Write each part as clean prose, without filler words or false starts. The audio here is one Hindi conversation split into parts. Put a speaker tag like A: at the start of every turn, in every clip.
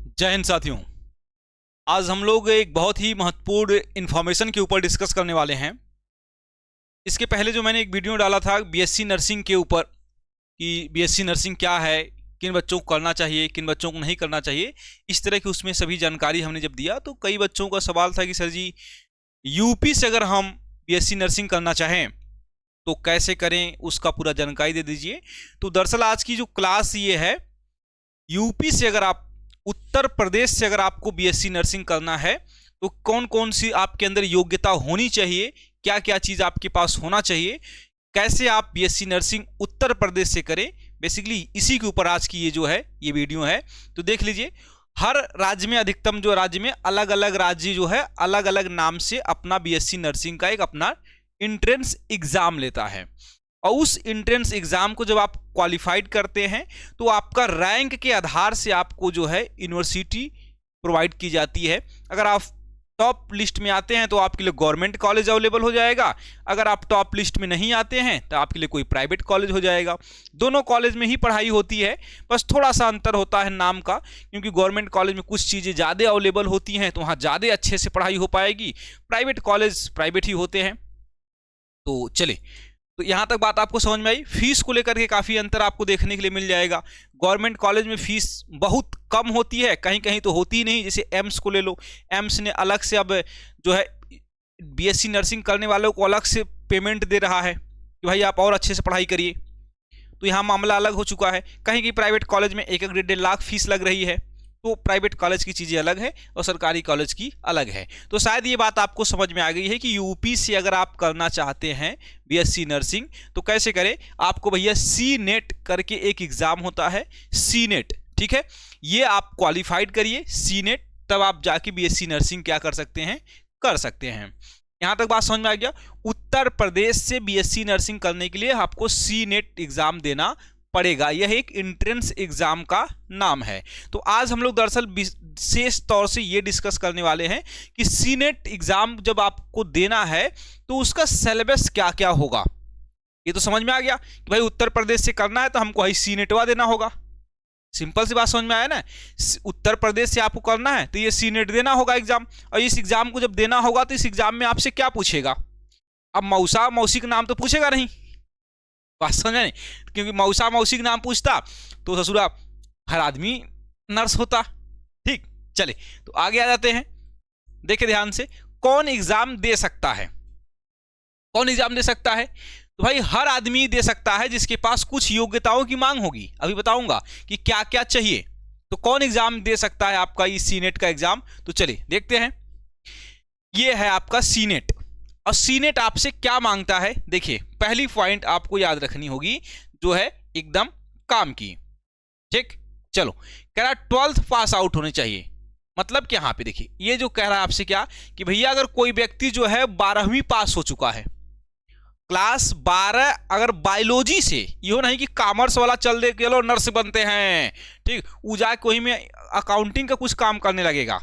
A: जय हिंद साथियों। आज हम लोग एक बहुत ही महत्वपूर्ण इन्फॉर्मेशन के ऊपर डिस्कस करने वाले हैं। इसके पहले जो मैंने एक वीडियो डाला था बीएससी नर्सिंग के ऊपर कि बीएससी नर्सिंग क्या है, किन बच्चों को करना चाहिए, किन बच्चों को नहीं करना चाहिए, इस तरह की उसमें सभी जानकारी हमने जब दिया तो कई बच्चों का सवाल था कि सर जी यूपी से अगर हम बीएससी नर्सिंग करना चाहें तो कैसे करें, उसका पूरा जानकारी दे दीजिए। तो दरअसल आज की जो क्लास ये है, यूपी से अगर आप, उत्तर प्रदेश से अगर आपको बीएससी नर्सिंग करना है तो कौन कौन सी आपके अंदर योग्यता होनी चाहिए, क्या क्या चीज़ आपके पास होना चाहिए, कैसे आप बीएससी नर्सिंग उत्तर प्रदेश से करें, बेसिकली इसी के ऊपर आज की ये जो है ये वीडियो है। तो देख लीजिए, हर राज्य में, अधिकतम जो राज्य में, अलग अलग राज्य जो है अलग अलग नाम से अपना बीएससी नर्सिंग का एक अपना इंट्रेंस एग्जाम लेता है। और उस इंट्रेंस एग्जाम को जब आप क्वालिफाइड करते हैं तो आपका रैंक के आधार से आपको जो है यूनिवर्सिटी प्रोवाइड की जाती है। अगर आप टॉप लिस्ट में आते हैं तो आपके लिए गवर्नमेंट कॉलेज अवेलेबल हो जाएगा, अगर आप टॉप लिस्ट में नहीं आते हैं तो आपके लिए कोई प्राइवेट कॉलेज हो जाएगा। दोनों कॉलेज में ही पढ़ाई होती है, बस थोड़ा सा अंतर होता है नाम का, क्योंकि गवर्नमेंट कॉलेज में कुछ चीज़ें ज़्यादा अवेलेबल होती हैं तो वहाँ ज़्यादा अच्छे से पढ़ाई हो पाएगी, प्राइवेट कॉलेज प्राइवेट ही होते हैं। तो चले, तो यहाँ तक बात आपको समझ में आई। फीस को लेकर के काफ़ी अंतर आपको देखने के लिए मिल जाएगा। गवर्नमेंट कॉलेज में फीस बहुत कम होती है, कहीं कहीं तो होती ही नहीं। जैसे एम्स को ले लो, एम्स ने अलग से अब जो है बीएससी नर्सिंग करने वालों को अलग से पेमेंट दे रहा है कि भाई आप और अच्छे से पढ़ाई करिए। तो यहाँ मामला अलग हो चुका है। कहीं कहीं प्राइवेट कॉलेज में 1-1.5 लाख फीस लग रही है। तो प्राइवेट कॉलेज की चीज़ें अलग है और सरकारी कॉलेज की अलग है। तो शायद ये बात आपको समझ में आ गई है कि यूपी से अगर आप करना चाहते हैं बीएससी नर्सिंग तो कैसे करें। आपको भैया सी नेट करके एक एग्ज़ाम होता है, सी नेट, ठीक है, ये आप क्वालिफाइड करिए सी नेट, तब आप जाके बीएससी नर्सिंग क्या कर सकते हैं, कर सकते हैं। यहाँ तक बात समझ में आ गया। उत्तर प्रदेश से बीएससी नर्सिंग करने के लिए आपको सी नेट एग्ज़ाम देना पड़ेगा। यह एक एंट्रेंस एग्जाम का नाम है। तो आज हम लोग दरअसल विशेष तौर से ये डिस्कस करने वाले हैं कि सीनेट एग्जाम जब आपको देना है तो उसका सिलेबस क्या क्या होगा। ये तो समझ में आ गया कि भाई उत्तर प्रदेश से करना है तो हमको भाई सीनेटवा देना होगा। सिंपल सी बात समझ में आया ना। उत्तर प्रदेश से आपको करना है तो ये सीनेट देना होगा एग्जाम, और इस एग्जाम को जब देना होगा तो इस एग्जाम में आपसे क्या पूछेगा। अब मौसा मौसी का नाम तो पूछेगा नहीं, बात समझे, क्योंकि मौसा मौसी का नाम पूछता तो ससुरा हर आदमी नर्स होता। ठीक, चले तो आगे आ जाते हैं। देखिए ध्यान से, कौन एग्जाम दे सकता है, कौन एग्जाम दे सकता है। तो भाई हर आदमी दे सकता है जिसके पास कुछ योग्यताओं की मांग होगी। अभी बताऊंगा कि क्या क्या चाहिए। तो कौन एग्जाम दे सकता है आपका इस सीनेट का एग्जाम। तो चलिए देखते हैं। ये है आपका सीनेट, और सीनेट आपसे क्या मांगता है। देखिए पहली पॉइंट आपको याद रखनी होगी जो है एकदम काम की। ठीक, चलो, कह रहा 12th पास आउट होने चाहिए। मतलब कि यहाँ पे देखिए ये जो कह रहा है आपसे क्या कि भैया अगर कोई व्यक्ति जो है 12वीं पास हो चुका है, क्लास 12, अगर बायोलॉजी से, ये नहीं कि कॉमर्स वाला चल दे चलो नर्स बनते हैं, ठीक, वो जाके वहीं में अकाउंटिंग का कुछ काम करने लगेगा।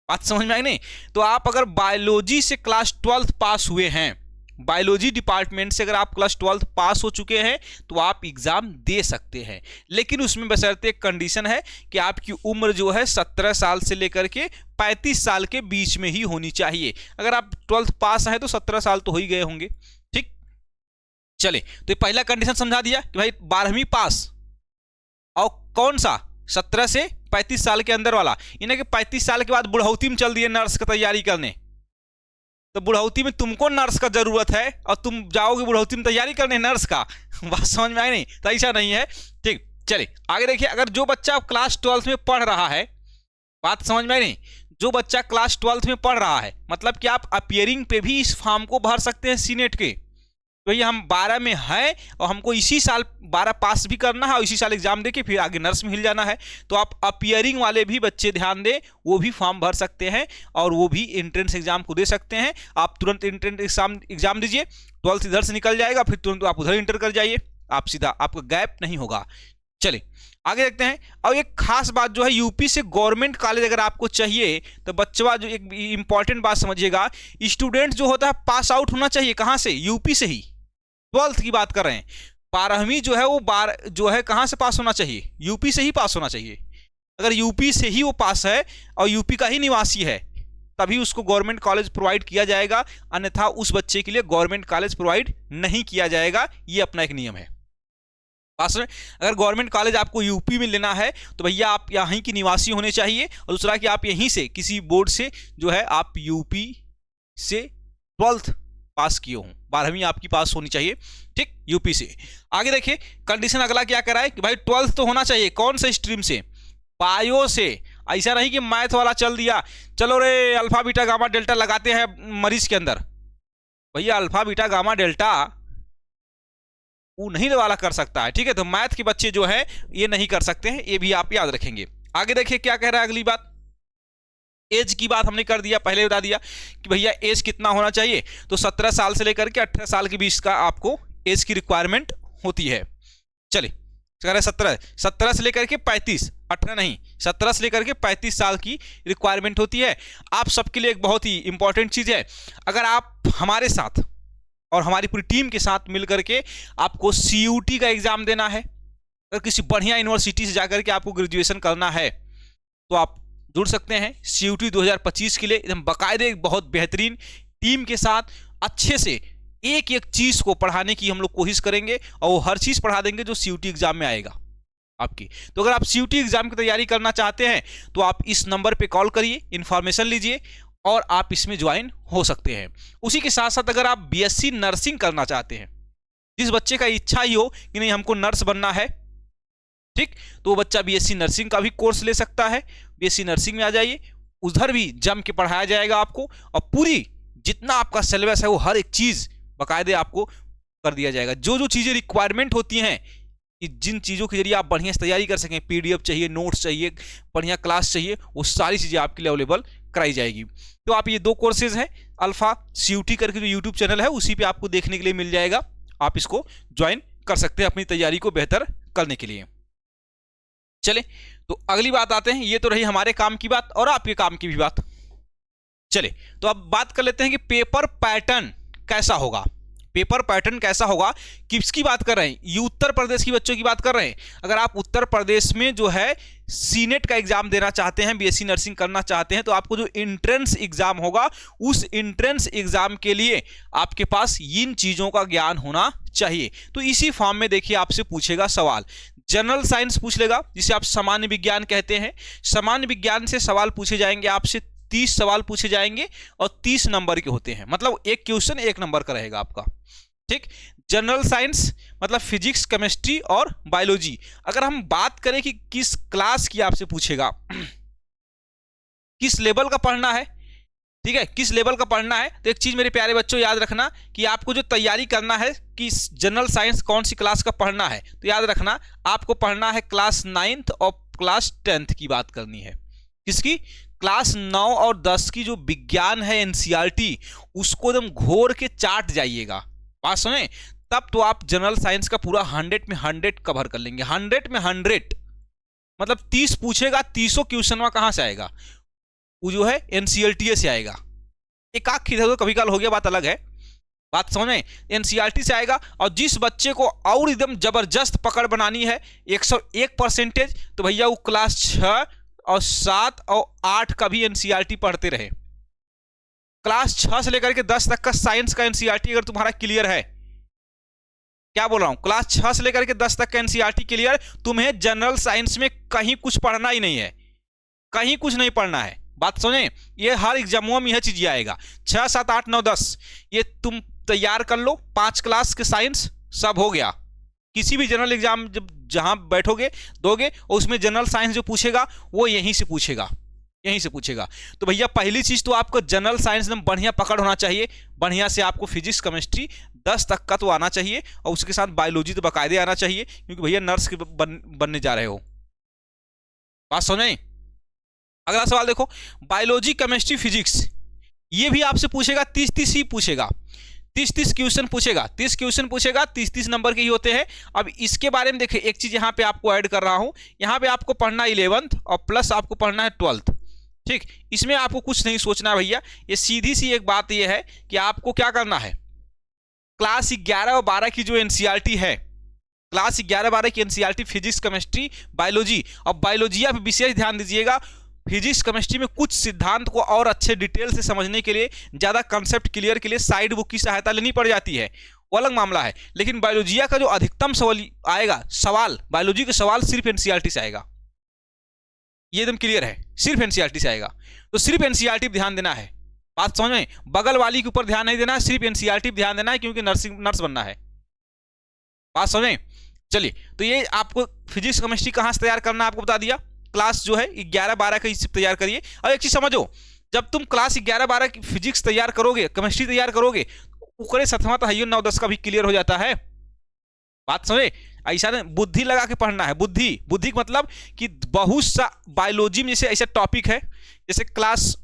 A: बात समझ में आई नहीं। तो आप अगर बायोलॉजी से क्लास 12th पास हुए हैं, बायोलॉजी डिपार्टमेंट से अगर आप क्लास 12th पास हो चुके हैं तो आप एग्जाम दे सकते हैं। लेकिन उसमें बशर्ते एक कंडीशन है कि आपकी उम्र जो है 17 साल से लेकर के 35 साल के बीच में ही होनी चाहिए। अगर आप 12th पास हैं तो 17 साल तो हो ही गए होंगे। ठीक, चले, तो ये पहला कंडीशन समझा दिया कि भाई 12वीं पास, और कौन सा 17 से 35 साल के अंदर वाला। इन्हें कि 35 साल के बाद बुढ़ौती में चल दिए नर्स का तैयारी करने, तो बुढ़ौती में तुमको नर्स का जरूरत है और तुम जाओगे बुढ़ौती में तैयारी करने नर्स का। बात समझ में आई नहीं, तो ऐसा नहीं है। ठीक, चलिए आगे देखिए। अगर जो बच्चा क्लास 12th में पढ़ रहा है, बात समझ में आई नहीं, जो बच्चा क्लास 12th में पढ़ रहा है, मतलब कि आप अपियरिंग पे भी इस फॉर्म को भर सकते हैं सीनेट के। तो ये हम 12 में हैं और हमको इसी साल 12 पास भी करना है और इसी साल एग्जाम देके फिर आगे नर्स में हिल जाना है। तो आप अपियरिंग वाले भी बच्चे ध्यान दें, वो भी फॉर्म भर सकते हैं और वो भी एंट्रेंस एग्जाम को दे सकते हैं। आप तुरंत एंट्रेंस एग्जाम दीजिए, 12th इधर से निकल जाएगा, फिर तुरंत आप उधर इंटर कर जाइए, आप सीधा, आपका गैप नहीं होगा। चलिए आगे देखते हैं। और एक खास बात जो है, यूपी से गवर्नमेंट कॉलेज अगर आपको चाहिए तो बच्चा जो, एक इंपॉर्टेंट बात समझिएगा, स्टूडेंट जो होता है पास आउट होना चाहिए कहाँ से, यूपी से ही। 12th की बात कर रहे हैं, 12वीं जो है वो जो है कहाँ से पास होना चाहिए, यूपी से ही पास होना चाहिए। अगर यूपी से ही वो पास है और यूपी का ही निवासी है तभी उसको गवर्नमेंट कॉलेज प्रोवाइड किया जाएगा, अन्यथा उस बच्चे के लिए गवर्नमेंट कॉलेज प्रोवाइड नहीं किया जाएगा। ये अपना एक नियम है। पास में अगर गवर्नमेंट कॉलेज आपको यूपी में लेना है तो भैया आप यहीं की निवासी होने चाहिए, और दूसरा कि आप यहीं से किसी बोर्ड से जो है आप यूपी से 12th पास किए हों, 12वीं आपकी पास होनी चाहिए, ठीक, यूपी से। आगे देखिए कंडीशन अगला क्या करा है कि भाई 12th तो होना चाहिए। कौन से स्ट्रीम से? बायो से। ऐसा नहीं कि मैथ वाला चल दिया, चलो रे अल्फा बीटा गामा डेल्टा लगाते हैं मरीज के अंदर। भैया अल्फा बीटा गामा डेल्टा वो नहीं वाला कर सकता है, ठीक है। तो मैथ के बच्चे जो है ये नहीं कर सकते हैं, ये भी आप याद रखेंगे। आगे देखिए क्या कह रहा है अगली बात। एज की बात हमने कर दिया, पहले बता दिया कि भैया एज कितना होना चाहिए। तो 17 साल से लेकर के 18 साल के बीच का आपको एज की रिक्वायरमेंट होती है। चलिए 17 से लेकर के 35, 18 नहीं, 17 से लेकर के 35 साल की रिक्वायरमेंट होती है। आप सबके लिए एक बहुत ही इंपॉर्टेंट चीज़ है, अगर आप हमारे साथ और हमारी पूरी टीम के साथ मिलकर के आपको CUT का एग्जाम देना है, अगर किसी बढ़िया यूनिवर्सिटी से जाकर के आपको ग्रेजुएशन करना है तो आप जुड़ सकते हैं CUT 2025 के लिए। एकदम बाकायदे एक बहुत बेहतरीन टीम के साथ अच्छे से एक एक चीज़ को पढ़ाने की हम लोग कोशिश करेंगे, और वो हर चीज़ पढ़ा देंगे जो CUT एग्जाम में आएगा आपकी। तो अगर आप CUT एग्जाम की तैयारी करना चाहते हैं तो आप इस नंबर पे कॉल करिए, इन्फॉर्मेशन लीजिए और आप इसमें ज्वाइन हो सकते हैं। उसी के साथ साथ अगर आप BSc नर्सिंग करना चाहते हैं, जिस बच्चे का इच्छा ही हो कि नहीं हमको नर्स बनना है, ठीक, तो वो बच्चा BSc नर्सिंग का भी कोर्स ले सकता है। BSc नर्सिंग में आ जाइए, उधर भी जम के पढ़ाया जाएगा आपको, और पूरी जितना आपका सिलेबस है वो हर एक चीज़ बाकायदे आपको कर दिया जाएगा। जो जो चीज़ें रिक्वायरमेंट होती हैं कि जिन चीज़ों के जरिए आप बढ़िया से तैयारी कर सकें, PDF चाहिए, नोट्स चाहिए, बढ़िया क्लास चाहिए, वो सारी चीज़ें आपके लिए अवेलेबल कराई जाएगी। तो आप ये 2 कोर्सेज हैं, अल्फा CUT करके जो YouTube चैनल है उसी पे आपको देखने के लिए मिल जाएगा, आप इसको ज्वाइन कर सकते हैं अपनी तैयारी को बेहतर करने के लिए। चले तो अगली बात आते हैं, ये तो रही हमारे काम की बात और आपके काम की भी बात। चले तो अब बात कर लेते हैं कि पेपर पैटर्न कैसा होगा। पेपर पैटर्न कैसा होगा, किसकी बात कर रहे हैं? ये उत्तर प्रदेश की बच्चों की बात कर रहे हैं। अगर आप उत्तर प्रदेश में जो है सीनेट का एग्जाम देना चाहते हैं, BSc नर्सिंग करना चाहते हैं, तो आपको जो एंट्रेंस एग्जाम होगा उस एंट्रेंस एग्जाम के लिए आपके पास इन चीज़ों का ज्ञान होना चाहिए। तो इसी फॉर्म में देखिए आपसे पूछेगा सवाल, जनरल साइंस पूछ लेगा जिसे आप सामान्य विज्ञान कहते हैं। सामान्य विज्ञान से सवाल पूछे जाएंगे आपसे, 30 सवाल पूछे जाएंगे और 30 नंबर के होते हैं, मतलब एक क्वेश्चन 1 नंबर का रहेगा आपका, ठीक। जनरल साइंस मतलब फिजिक्स, केमिस्ट्री और बायोलॉजी। अगर हम बात करें कि किस क्लास की आपसे पूछेगा, किस लेवल का पढ़ना है, ठीक है, किस लेवल का पढ़ना है, तो एक चीज मेरे प्यारे बच्चों याद रखना कि आपको जो तैयारी करना है कि जनरल साइंस कौन सी क्लास का पढ़ना है, तो याद रखना आपको पढ़ना है क्लास 9th और क्लास 10th की बात करनी है। किसकी? क्लास 9 और 10 की जो विज्ञान है NCERT, उसको एकदम घोर के चाट जाइएगा। बात सुने, तब तो आप जनरल साइंस का पूरा 100 में 100 कवर कर लेंगे। 100 में 100 मतलब 30 पूछेगा, 30 क्वेश्चन कहाँ से आएगा? वो जो है NCERT से आएगा। एक आख खिदर कभी काल हो गया, बात अलग है, बात समझ में, NCERT से आएगा। और जिस बच्चे को और एकदम जबरदस्त पकड़ बनानी है 101%, तो भैया वो क्लास 6 और 7 और 8 का भी NCERT पढ़ते रहे। क्लास 6 से लेकर के 10 तक का साइंस का NCERT अगर तुम्हारा क्लियर है, क्या बोल रहा हूं, क्लास 6 से लेकर के 10 तक का NCERT क्लियर, तुम्हें जनरल साइंस में कहीं कुछ पढ़ना ही नहीं है, कहीं कुछ नहीं पढ़ना है। बात समझे, ये हर एग्जामों में यह चीज आएगा। 6, 7, 8, 9, 10 ये तुम तैयार कर लो, 5 क्लास के साइंस सब हो गया। किसी भी जनरल एग्जाम जब जहां बैठोगे दोगे और उसमें जनरल साइंस जो पूछेगा वो यहीं से पूछेगा, यहीं से पूछेगा। तो भैया पहली चीज तो आपको जनरल साइंस में बढ़िया पकड़ होना चाहिए, बढ़िया से आपको फिजिक्स केमिस्ट्री 10 तक का तो आना चाहिए, और उसके साथ बायोलॉजी तो बाकायदे आना चाहिए, क्योंकि भैया नर्स के बनने जा रहे हो। बात समझे। अगला सवाल देखो, बायोलॉजी केमिस्ट्री फिजिक्स, ये भी आपसे पूछेगा, 30 ही पूछेगा, 30 क्वेश्चन पूछेगा, 30 क्वेश्चन पूछेगा, 30 नंबर के ही होते हैं। अब इसके बारे में देखिए, एक चीज यहाँ पे आपको ऐड कर रहा हूँ, यहाँ पे आपको पढ़ना 11th और प्लस आपको पढ़ना है 12th, ठीक। इसमें आपको कुछ नहीं सोचना है भैया, ये सीधी सी एक बात ये है कि आपको क्या करना है, क्लास 11 और 12 की जो NCERT है क्लास 11-12 की एनसीईआरटी फिजिक्स, केमिस्ट्री, बायोलॉजी। अब बायोलॉजी आप विशेष ध्यान दीजिएगा, फिजिक्स केमिस्ट्री में कुछ सिद्धांत को और अच्छे डिटेल से समझने के लिए, ज़्यादा कंसेप्ट क्लियर के लिए साइड बुक की सहायता लेनी पड़ जाती है, वो अलग मामला है। लेकिन बायोलॉजिया का जो अधिकतम सवाल आएगा, बायोलॉजी के सवाल सिर्फ एनसीईआरटी से आएगा, ये एकदम क्लियर है, सिर्फ एनसीईआरटी से आएगा। तो सिर्फ एनसीईआरटी पर ध्यान देना है, बात समझ में, बगल वाली के ऊपर ध्यान नहीं देना है, सिर्फ एनसीईआरटी पर ध्यान देना है, क्योंकि नर्स बनना है, बात समझें। चलिए, तो ये आपको फिजिक्स केमिस्ट्री कहाँ से तैयार करना है आपको बता दिया। क्लास जो है 11-12 का इससे तैयार करिए। और एक चीज समझो, जब तुम क्लास 11-12 की फिजिक्स तैयार करोगे, केमिस्ट्री तैयार करोगे, उकरे सतमा तो हइयो 9-10 का भी क्लियर हो जाता है, बात समझे। ऐसा नहीं बुद्धि लगा के पढ़ना है, बुद्धि का मतलब कि बहुत सा बायोलॉजी में जैसे ऐसा टॉपिक है, जैसे क्लास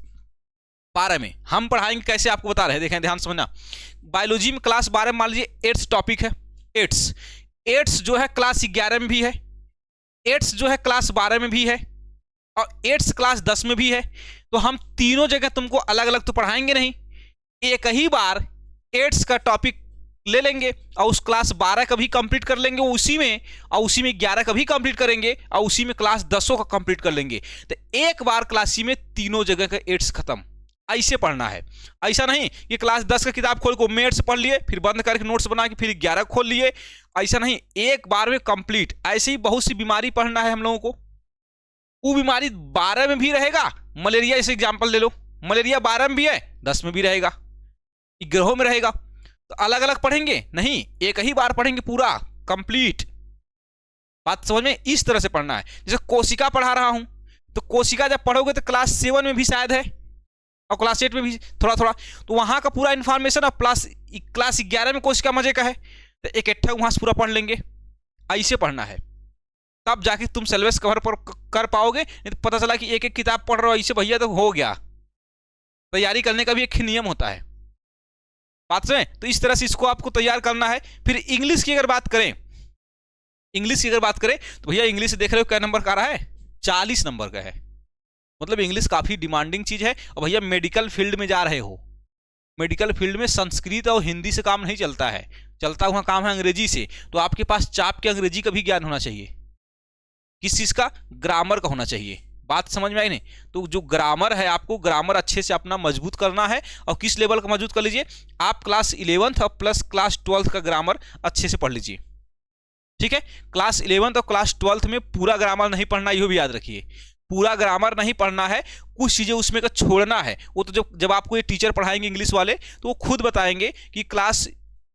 A: 12 में हम पढ़ाएंगे, कैसे आपको बता रहे हैं, देखें ध्यान समझना। बायोलॉजी में क्लास 12 में मान लीजिए एड्स टॉपिक है, एड्स जो है क्लास 11 में भी है, एड्स जो है क्लास 12 में भी है, और एड्स क्लास 10 में भी है। तो हम तीनों जगह तुमको अलग अलग तो पढ़ाएंगे नहीं, एक ही बार एड्स का टॉपिक ले लेंगे और उस क्लास 12 का भी कंप्लीट कर लेंगे उसी में, और उसी में 11 का भी कंप्लीट करेंगे, और उसी में क्लास 10 का कंप्लीट कर लेंगे। तो एक बार क्लास में तीनों जगह का एड्स खत्म, ऐसे पढ़ना है। ऐसा नहीं कि क्लास 10 का किताब खोल को मेट्स पढ़ लिए, फिर बंद करके नोट्स बना के फिर 11 खोल लिए, ऐसा नहीं, एक बार में कंप्लीट। ऐसे ही बहुत सी बीमारी पढ़ना है हम लोगों को, वो बीमारी 12 में भी रहेगा, मलेरिया जैसे एग्जाम्पल ले लो, मलेरिया 12 में भी है, 10 में भी रहेगा, ग्रहों में रहेगा। तो अलग अलग पढ़ेंगे नहीं, एक ही बार पढ़ेंगे पूरा कंप्लीट, बात समझ में। इस तरह से पढ़ना है। जैसे कोशिका पढ़ा रहा हूं, तो कोशिका जब पढ़ोगे तो क्लास 7 में भी शायद है, और क्लास 8 में भी थोड़ा थोड़ा, तो वहां का पूरा इन्फॉर्मेशन अब क्लास 11 में कोशिका मजे का है, तो एक इकट्ठा वहां से पूरा पढ़ लेंगे। ऐसे पढ़ना है, तब जाके तुम सिलेबस कवर पर कर पाओगे। नहीं तो पता चला कि एक एक किताब पढ़ रहे हो ऐसे, भैया तो हो गया। तैयारी करने का भी एक नियम होता है, बात समझे। तो इस तरह से इसको आपको तैयार करना है। फिर इंग्लिश की अगर बात करें, तो भैया इंग्लिश देख रहे हो क्या नंबर का रहा है, 40 नंबर का है। मतलब इंग्लिश काफी डिमांडिंग चीज है। और भैया मेडिकल फील्ड में जा रहे हो, मेडिकल फील्ड में संस्कृत और हिंदी से काम नहीं चलता है, चलता हुआ काम है अंग्रेजी से। तो आपके पास चाप के अंग्रेजी का भी ज्ञान होना चाहिए। किस चीज का, ग्रामर का होना चाहिए, बात समझ में आई नहीं। तो जो ग्रामर है, आपको ग्रामर अच्छे से अपना मजबूत करना है। और किस लेवल का मजबूत कर लीजिए, आप क्लास 11th और प्लस क्लास 12th का ग्रामर अच्छे से पढ़ लीजिए, ठीक है। क्लास 11th और क्लास 12th में पूरा ग्रामर नहीं पढ़ना, ये भी याद रखिए, पूरा ग्रामर नहीं पढ़ना है, कुछ चीजें उसमें का छोड़ना है। वो तो जब आपको ये टीचर पढ़ाएंगे इंग्लिश वाले, तो वो खुद बताएंगे कि क्लास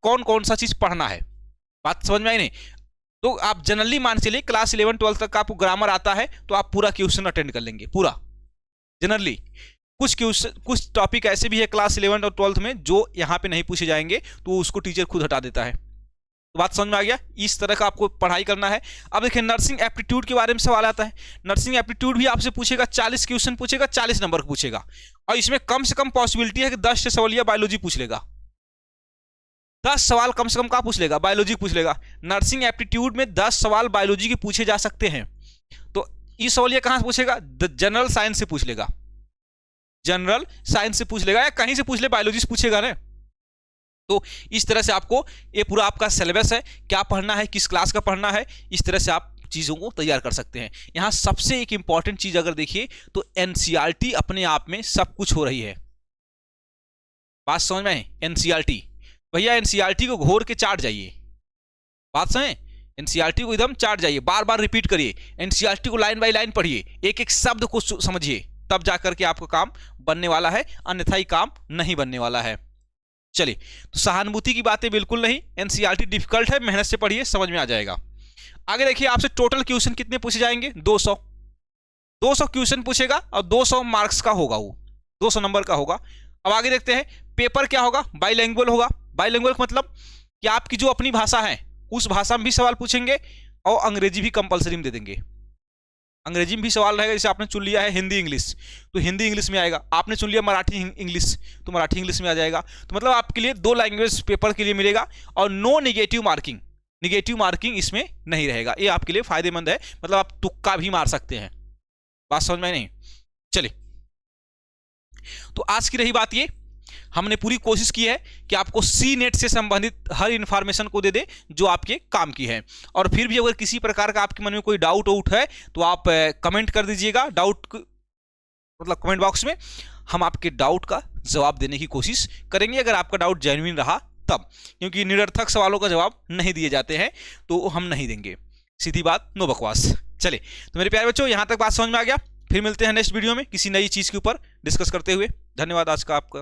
A: कौन कौन सा चीज पढ़ना है, बात समझ में आई नहीं। तो आप जनरली मान चलिए क्लास 11-12 तक आपको ग्रामर आता है, तो आप पूरा क्वेश्चन अटेंड कर लेंगे, पूरा जनरली। कुछ टॉपिक ऐसे भी है क्लास 11 और 12 में जो यहाँ पे नहीं पूछे जाएंगे, तो उसको टीचर खुद हटा देता है। तो बात समझ में आ गया, इस तरह का आपको पढ़ाई करना है। अब देखिए नर्सिंग एप्टीट्यूड के बारे में सवाल आता है। नर्सिंग एप्टीट्यूड भी आपसे पूछेगा, 40 क्वेश्चन पूछेगा, 40 नंबर पूछेगा। और इसमें कम से कम पॉसिबिलिटी है कि 10 से सवालिया बायोलॉजी पूछ लेगा, 10 सवाल कम से कम का पूछ लेगा, बायोलॉजी पूछ लेगा। नर्सिंग एप्टीट्यूड में 10 सवाल बायोलॉजी के पूछे जा सकते हैं। तो ये सवाल कहां से पूछेगा, जनरल साइंस से पूछ लेगा, जनरल साइंस से पूछ लेगा, या कहीं से पूछ ले, बायोलॉजी से पूछेगा ना। तो इस तरह से आपको ये पूरा आपका सिलेबस है, क्या पढ़ना है, किस क्लास का पढ़ना है, इस तरह से आप चीजों को तैयार कर सकते हैं। यहां सबसे एक इंपॉर्टेंट चीज अगर देखिए तो एनसीईआरटी अपने आप में सब कुछ हो रही है, बात समझ में। एनसीईआरटी भैया, एनसीईआरटी को घोर के चाट जाइए, बात समझे। एनसीईआरटी को एकदम चाट जाइए, बार बार रिपीट करिए, एनसीईआरटी को लाइन बाय लाइन पढ़िए, एक एक शब्द को समझिए, तब जाकर के आपका काम बनने वाला है, अन्यथा ही काम नहीं बनने वाला है। चलिए, तो सहानुभूति की बातें बिल्कुल नहीं, एनसीईआरटी डिफिकल्ट है, मेहनत से पढ़िए, समझ में आ जाएगा। आगे देखिए, आपसे टोटल क्वेश्चन कितने पूछे जाएंगे, 200 क्वेश्चन पूछेगा, और 200 मार्क्स का होगा, वो 200 नंबर का होगा। अब आगे देखते हैं, पेपर क्या होगा, बाइलैंग्वेज होगा। बाइलैंग्वेज मतलब कि आपकी जो अपनी भाषा है उस भाषा में भी सवाल पूछेंगे, और अंग्रेजी भी कंपलसरी में दे देंगे। अंग्रेजी में भी सवाल रहेगा, जैसे आपने चुन लिया है हिंदी इंग्लिश, तो हिंदी इंग्लिश में आएगा। आपने चुन लिया मराठी इंग्लिश, तो मराठी इंग्लिश में आ जाएगा। तो मतलब आपके लिए 2 लैंग्वेज पेपर के लिए मिलेगा, और नो निगेटिव मार्किंग इसमें नहीं रहेगा। ये आपके लिए फायदेमंद है, मतलब आप तुक्का भी मार सकते हैं, बात समझ में नहीं। चलिए, तो आज की रही बात ये हमने पूरी कोशिश की है कि आपको सी नेट से संबंधित हर इन्फॉर्मेशन को दे दे जो आपके काम की है। और फिर भी अगर किसी प्रकार का आपके मन में कोई डाउट है तो आप कमेंट कर दीजिएगा, डाउट मतलब कमेंट बॉक्स में। हम आपके डाउट का जवाब देने की कोशिश करेंगे अगर आपका डाउट जेन्युइन रहा तब, क्योंकि निरर्थक सवालों का जवाब नहीं दिए जाते हैं तो हम नहीं देंगे। सीधी बात, नो बकवास। चले तो मेरे प्यारे बच्चों, यहां तक बात समझ में आ गया। फिर मिलते हैं नेक्स्ट वीडियो में किसी नई चीज के ऊपर डिस्कस करते हुए। धन्यवाद आज का आपका।